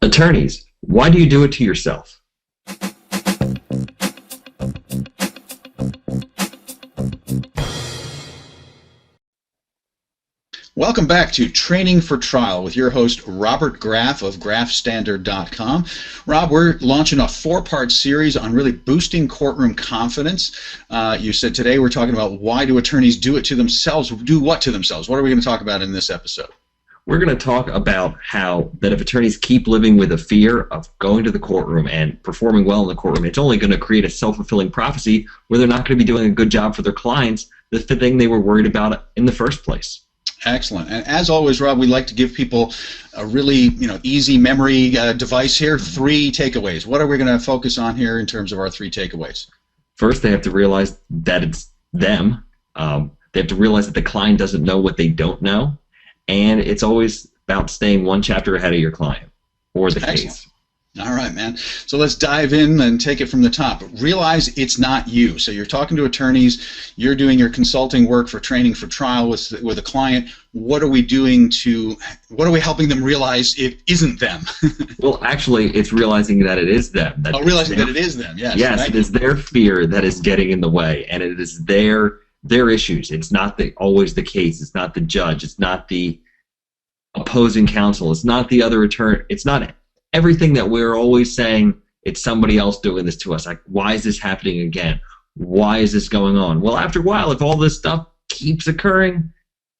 Attorneys, why do you do it to yourself? Welcome back to Training for Trial with your host, Robert Graff of GraffStandard.com. Rob, we're launching a 4-part series on really boosting courtroom confidence. You said today we're talking about why do attorneys do it to themselves, do what to themselves? What are we going to talk about in this episode? We're going to talk about how that if attorneys keep living with a fear of going to the courtroom and performing well in the courtroom, it's only going to create a self-fulfilling prophecy where they're not going to be doing a good job for their clients, the thing they were worried about in the first place. Excellent. And as always, Rob, we like to give people a really easy memory device here. 3 takeaways. What are we going to focus on here in terms of our 3 takeaways? First, they have to realize that it's them. They have to realize that the client doesn't know what they don't know. And it's always about staying one chapter ahead of your client or the case. All right, man. So let's dive in and take it from the top. Realize it's not you. So you're talking to attorneys. You're doing your consulting work for training for trial with a client. What are we doing what are we helping them realize it isn't them? Well, actually, it's realizing that it is them. Realizing that it is them, yes. Yes, it is their fear that is getting in the way, and it is their issues. It's not always the case. It's not the judge. It's not the opposing counsel. It's not the other attorney. It's not everything that we're always saying. It's somebody else doing this to us. Like, why is this happening again? Why is this going on? Well, after a while, if all this stuff keeps occurring,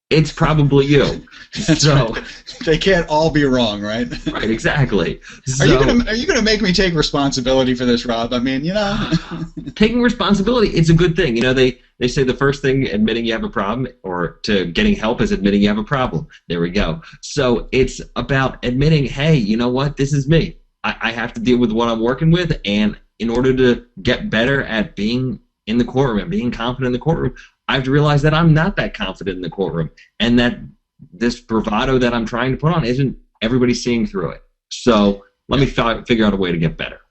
it's probably you. So right. They can't all be wrong, right? Right, exactly. Are you gonna make me take responsibility for this, Rob? I mean, taking responsibility, it's a good thing. They say the first thing admitting you have a problem or to getting help is admitting you have a problem. There we go. So it's about admitting, hey, you know what? This is me. I have to deal with what I'm working with, and in order to get better at being in the courtroom and being confident in the courtroom, I have to realize that I'm not that confident in the courtroom, and that this bravado that I'm trying to put on isn't everybody seeing through it. So let me figure out a way to get better.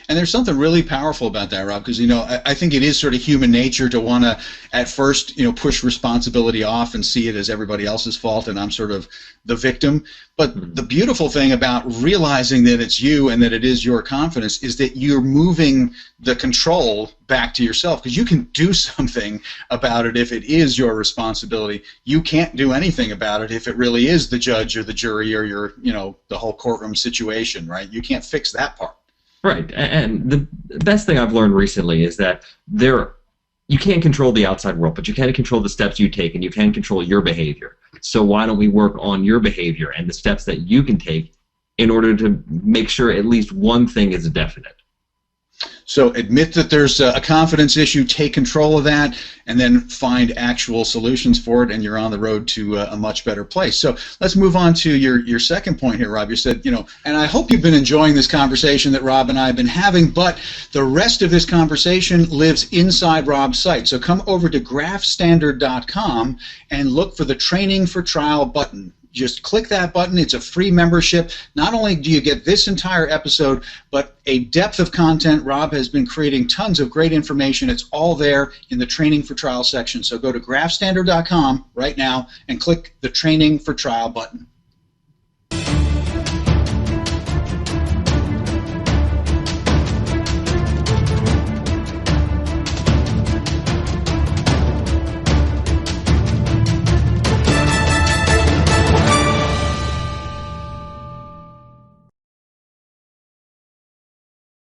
And there's something really powerful about that, Rob, because I think it is sort of human nature to want to at first push responsibility off and see it as everybody else's fault, and I'm sort of the victim. But the beautiful thing about realizing that it's you and that it is your confidence is that you're moving the control back to yourself, because you can do something about it if it is your responsibility. You can't do anything about it if it really is the judge or the jury or your the whole courtroom situation, right? You can't fix that part. Right, and the best thing I've learned recently is that you can't control the outside world, but you can control the steps you take, and you can control your behavior. So why don't we work on your behavior and the steps that you can take in order to make sure at least one thing is definite? So admit that there's a confidence issue, take control of that, and then find actual solutions for it, and you're on the road to a much better place. So let's move on to your second point here, Rob. You said, and I hope you've been enjoying this conversation that Rob and I have been having, but the rest of this conversation lives inside Rob's site. So come over to GraffStandard.com and look for the Training for Trial button. Just click that button. It's a free membership. Not only do you get this entire episode, but a depth of content. Rob has been creating tons of great information. It's all there in the Training for Trial section. So go to GraffStandard.com right now and click the Training for Trial button.